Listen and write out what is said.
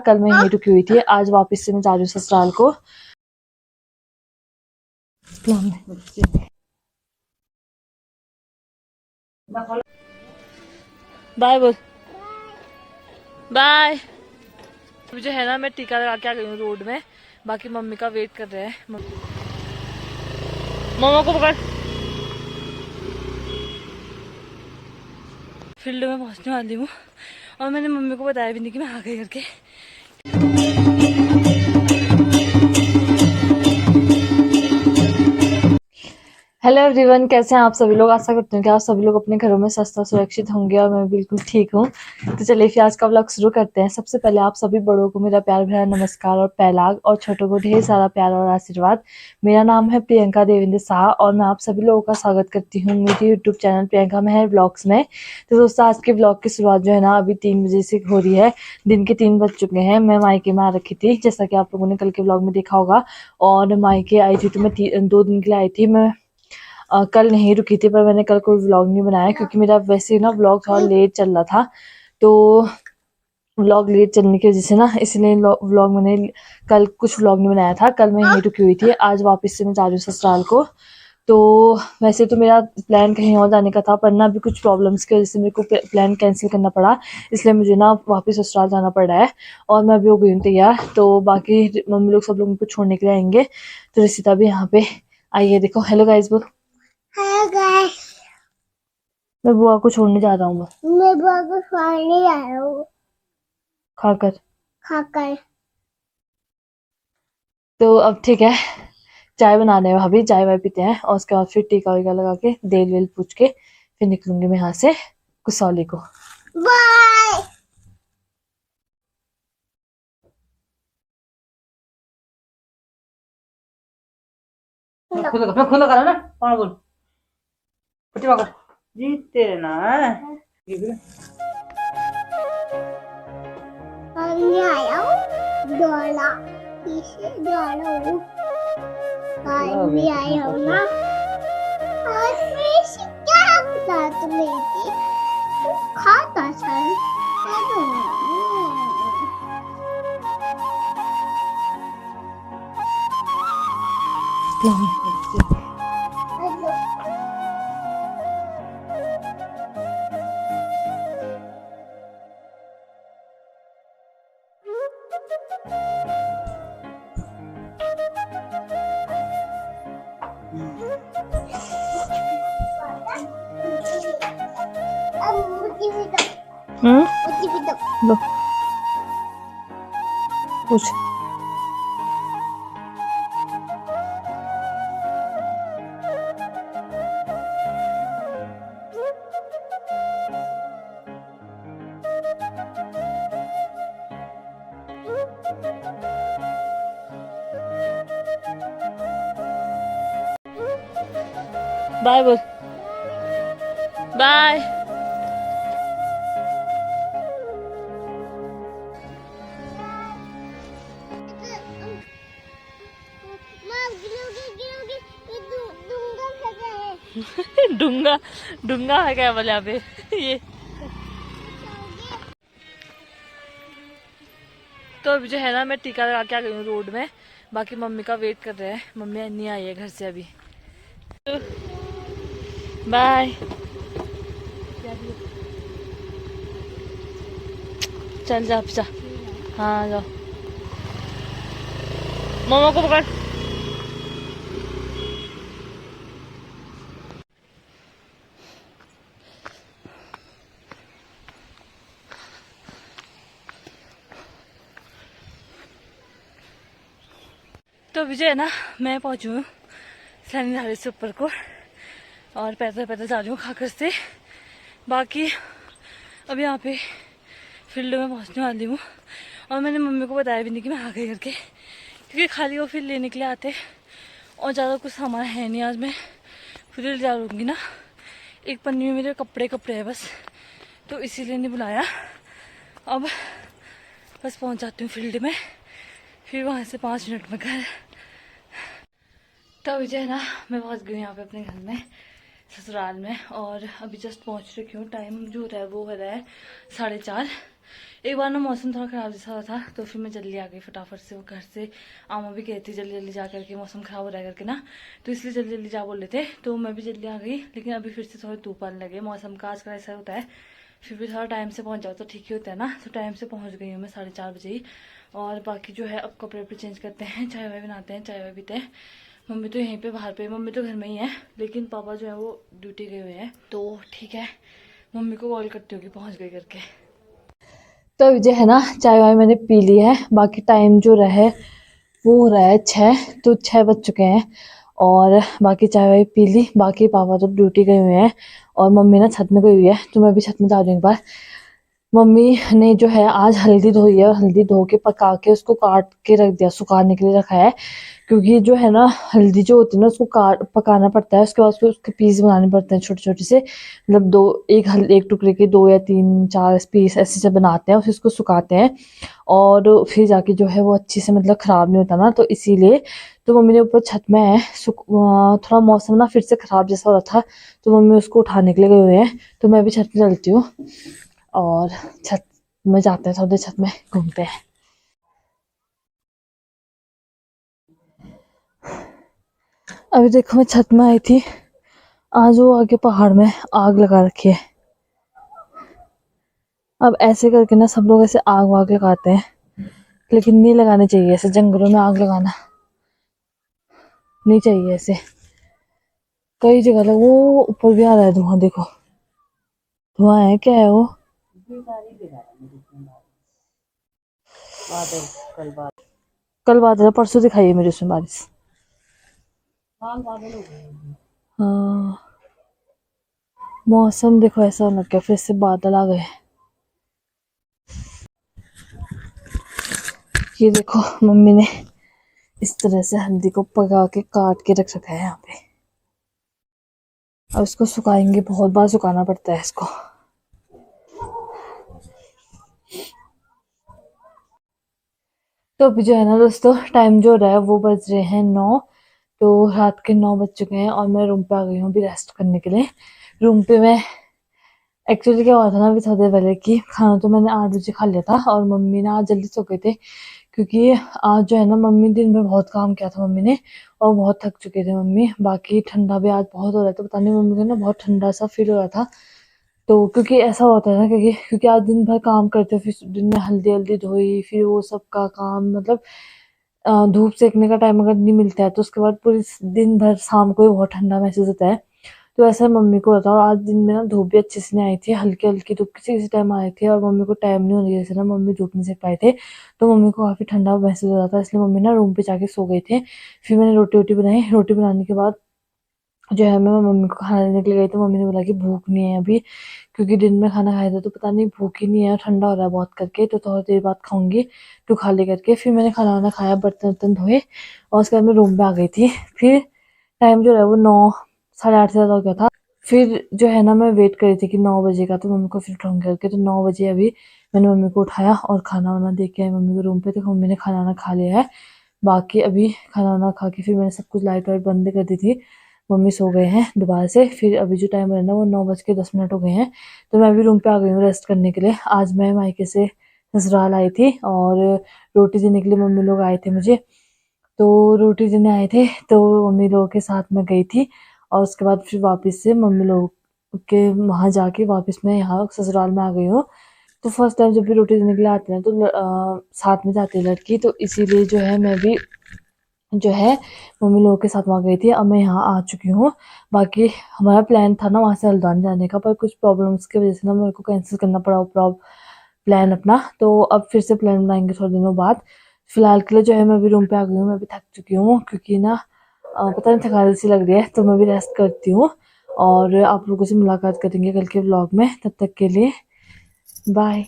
कल मैं यहीं रुकी हुई थी, आज वापस से मैं जा रही हूँ ससुराल को। बाय बोल, बाय। मुझे है ना, मैं टीका लगा के आ गई हूँ रोड में, बाकी मम्मी का वेट कर रहे हैं। मम्मा को पकड़। फील्ड में पहुंचने वाली हूँ और मैंने मम्मी को बताया भी नहीं कि मैं आ गई करके। हेलो एवरीवन, कैसे हैं आप सभी लोग। आशा करती हूँ कि आप सभी लोग अपने घरों में स्वस्थ और सुरक्षित होंगे और मैं बिल्कुल ठीक हूँ। तो चलिए फिर आज का व्लॉग शुरू करते हैं। सबसे पहले आप सभी बड़ों को मेरा प्यार भरा नमस्कार और पैलाग, और छोटों को ढेर सारा प्यार और आशीर्वाद। मेरा नाम है प्रियंका देवेंद्र शाह और मैं आप सभी लोगों का स्वागत करती हूँ मेरे यूट्यूब चैनल प्रियंका मेहर ब्लॉग्स में। तो दोस्तों, आज के ब्लॉग की शुरुआत जो है ना, अभी 3 बजे से हो रही है। दिन के 3 बज चुके हैं। मैं मायके में आ रखी थी, जैसा कि आप लोगों ने कल के ब्लॉग में देखा होगा। और मायके आई थी तो मैं 2 दिन के लिए आई थी। मैं कल नहीं रुकी थी, पर मैंने कल कोई व्लॉग नहीं बनाया क्योंकि मेरा वैसे ना व्लॉग थोड़ा लेट चल रहा था। तो व्लॉग लेट चलने की वजह से ना, इसलिए व्लॉग मैंने कल कुछ व्लॉग नहीं बनाया था। कल मैं यहीं रुकी हुई थी, आज वापस से मैं जा रही हूँ ससुराल को। तो वैसे तो मेरा प्लान कहीं और जाने का था, पर ना अभी कुछ प्रॉब्लम्स की वजह से मेरे को प्लान कैंसिल करना पड़ा। इसलिए मुझे ना वापस ससुराल जाना पड़ रहा है और मैं अभी हो गई हूँ तैयार। तो बाकी मम्मी लोग सब लोग मुझको छोड़ने के लिए आएंगे। तो रिश्ता भी यहाँ पे आई है, देखो। हेलो गाइस बोल। Hello guys. मैं बुआ को छोड़ने जा रहा हूँ। मैं बुआ को छोड़ने जा रहा हूँ। खाकर खाकर। तो अब ठीक है, चाय बनाने हैं भाभी, चाय वाय पीते हैं और उसके बाद फिर टीका वीका लगा के तेल वेल पूछ के फिर निकलूंगी मैं यहाँ से कुसौली को। बाय। खुला करा ना, कौन बोल जीते ना आया हूँ डोला पीछे डोला हूँ भी आया हूँ ना। और फिर क्या बता तुम्हें खाता था लो कुछ। बाय बोल, बाय। डूंगा डूंगा है क्या बोले यहाँ पे ये। तो अभी जो है ना, मैं टीका लगा के आ गई हूँ रोड में, बाकी मम्मी का वेट कर रहे हैं। मम्मी नहीं आई है घर से अभी। बाय। चल जा जा। हाँ जाओ। मम्मा को पकड़। तो अभी जो है ना, मैं पहुंची हूँ सैनी से ऊपर को और पैदल पैदल जा रही हूँ खाकर से। बाकी अब यहाँ पे फील्ड में पहुंचने वाली हूँ और मैंने मम्मी को बताया भी नहीं कि मैं आ गई करके, क्योंकि खाली वो फिर लेने के लिए आते और ज़्यादा कुछ सामान है नहीं। आज मैं खुद ही जा लूँगी ना। एक पन्नी में मेरे कपड़े कपड़े है बस, तो इसीलिए नहीं बुलाया। अब बस पहुँच जाती हूँ फील्ड में, फिर वहाँ से 5 मिनट में घर। तो अभी जो है ना, मैं पहुँच गई यहाँ पे अपने घर में ससुराल में और अभी जस्ट पहुँच रखी हूँ। टाइम जो हो रहा है वो हो रहा है 4:30। एक बार ना मौसम थोड़ा ख़राब जैसा हुआ था तो फिर मैं जल्दी आ गई फटाफट से वो घर से। आमा भी कहती जल्दी जल्दी जा करके, मौसम ख़राब हो रहा है करके ना, तो इसलिए जल्दी जल्दी जा बोल रहे थे, तो मैं भी जल्दी आ गई। लेकिन अभी फिर से थोड़ी धूप आने लगे, मौसम का आजकल ऐसा होता है, फिर भी थोड़ा टाइम से पहुँच जाओ तो ठीक ही होता है ना। तो टाइम से पहुँच गई हूँ मैं 4:30 बजे ही। और बाकी जो है अब कपड़े वपड़े चेंज करते हैं, चाय वाय बनाते हैं, चाय वाय पीते हैं। मम्मी तो यहीं पे बाहर पे, मम्मी तो घर में ही है, लेकिन पापा जो है वो ड्यूटी गए हुए हैं। तो ठीक है, मम्मी को कॉल करती हूँ कि पहुँच गई करके। तो अभी जो है ना चाय वाय मैंने पी ली है। बाकी टाइम जो रहे वो हो रहा है 6, तो 6 बज चुके हैं। और बाकी चाय वाय पी ली। बाकी पापा तो ड्यूटी गए हुए हैं और मम्मी ना छत में गई हुई है, तो मैं भी छत में जा रही हूँ एक बार। मम्मी ने जो है आज हल्दी धोई है और हल्दी धो के पका के उसको काट के रख दिया, सुखाने के लिए रखा है। क्योंकि जो है ना हल्दी जो होती है ना उसको काट पकाना पड़ता है, उसके बाद फिर उसके पीस बनाने पड़ते हैं छोटे छोटे से, मतलब दो, एक टुकड़े के 2 या 3 4 पीस ऐसे से बनाते हैं, फिर उसको सुखाते हैं और फिर जाके जो है वो अच्छे से मतलब ख़राब नहीं होता ना, तो इसीलिए। तो मम्मी ने ऊपर छत में है, थोड़ा मौसम ना फिर से ख़राब जैसा हो रहा था, तो मम्मी उसको उठाने के लिए गए हुए हैं। तो मैं भी छत में चलती हूँ और छत में जाते हैं, थोड़ी छत में घूमते हैं। अभी देखो मैं छत में आई थी, आज वो आगे पहाड़ में आग लगा रखी है। अब ऐसे करके ना सब लोग ऐसे आग वाग लगाते हैं, लेकिन नहीं लगाने चाहिए ऐसे, जंगलों में आग लगाना नहीं चाहिए ऐसे। कई जगह लग वो ऊपर भी आ रहा है धुआं, देखो धुआं है, क्या है वो? कल बादल, परसों दिखाई है मेरे उसमें बारिश। हाँ, मौसम देखो ऐसा होने लग गया, फिर से बादल आ गए। ये देखो मम्मी ने इस तरह से हल्दी को पका के काट के रख रखा है यहाँ पे। अब इसको सुखाएंगे, बहुत बार सुखाना पड़ता है इसको। तो अभी जो है ना दोस्तों, टाइम जो हो रहा है वो बज रहे हैं 9। तो रात के 9 बज चुके हैं और मैं रूम पे आ गई हूँ अभी रेस्ट करने के लिए। रूम पे मैं एक्चुअली क्या हुआ था ना अभी थोड़ी देर पहले कि खाना तो मैंने 8 बजे खा लिया था और मम्मी ना आज जल्दी सो गए थे। क्योंकि आज जो है ना मम्मी दिन में बहुत काम किया था मम्मी ने, और बहुत थक चुके थे मम्मी। बाकी ठंडा भी आज बहुत हो रहा था, पता नहीं मम्मी को ना बहुत ठंडा सा फील हो रहा था। तो क्योंकि ऐसा होता है ना, क्योंकि आज दिन भर काम करते, फिर दिन में हल्दी हल्दी धोई, फिर वो सब का काम, मतलब धूप सेकने का टाइम अगर नहीं मिलता है तो उसके बाद पूरी दिन भर शाम को ही बहुत ठंडा महसूस होता है। तो ऐसा मम्मी को होता है। और आज दिन में ना धूप भी अच्छे से नहीं आई थी, हल्की हल्की धूप किसी किसी टाइम आई थी और मम्मी को टाइम नहीं होने की वजह से ना मम्मी धूप नहीं सेक पाए थे। तो मम्मी को काफ़ी ठंडा महसूस हो रहा था, इसलिए मम्मी ना रूम पे जाके सो गए थे। फिर मैंने रोटी वोटी बनाई, रोटी बनाने के बाद जो है मैं मम्मी को खाना देने के लिए गई, तो मम्मी ने बोला कि भूख नहीं है अभी, क्योंकि दिन में खाना खाया था तो पता नहीं भूख ही नहीं है, ठंडा हो रहा है बहुत करके, तो थोड़ी देर बाद खाऊंगी, तो खा ले करके। फिर मैंने खाना वाना खाया, बर्तन वर्तन धोए और उसके बाद मैं रूम में आ गई थी। फिर टाइम जो है वो 9 साढ़े 8 से ज़्यादा हो गया था। फिर जो है ना मैं वेट कर रही थी कि 9 बजे का, तो मम्मी को फिर उठाऊंगी करके, तो 9 बजे अभी मैंने मम्मी को उठाया और खाना वाना दे के आई मम्मी को रूम पे। तो मम्मी ने खाना वाना खा लिया है। बाकी अभी खाना वाना खा के फिर मैंने सब कुछ लाइट वाइट बंद कर दी थी, मम्मी सो गए हैं दोबारा से। फिर अभी जो टाइम है ना वो 9:10 हो गए हैं। तो मैं अभी रूम पे आ गई हूँ रेस्ट करने के लिए। आज मैं मायके से ससुराल आई थी और रोटी देने के लिए मम्मी लोग आए थे मुझे, तो रोटी देने आए थे तो मम्मी लोगों के साथ मैं गई थी। और उसके बाद फिर वापस से मम्मी लोग के वहाँ जाके वापस मैं यहाँ ससुराल में आ गई हूँ। तो फर्स्ट टाइम जब भी रोटी देने के लिए आते हैं तो साथ में जाती है लड़की, तो इसीलिए जो है मैं भी जो है मम्मी लोगों के साथ वहाँ गई थी। अब मैं यहाँ आ चुकी हूँ। बाकी हमारा प्लान था ना वहाँ से हल्द्वानी जाने का, पर कुछ प्रॉब्लम्स की वजह से ना मेरे को कैंसिल करना पड़ा प्लान अपना। तो अब फिर से प्लान बनाएंगे थोड़े दिनों बाद। फिलहाल के लिए जो है मैं अभी रूम पे आ गई हूँ, मैं भी थक चुकी हूँ, क्योंकि ना पता नहीं थकान सी लग रही है, तो मैं भी रेस्ट करती हूँ। और आप लोगों से मुलाकात करेंगे कल के व्लॉग में, तब तक के लिए बाय।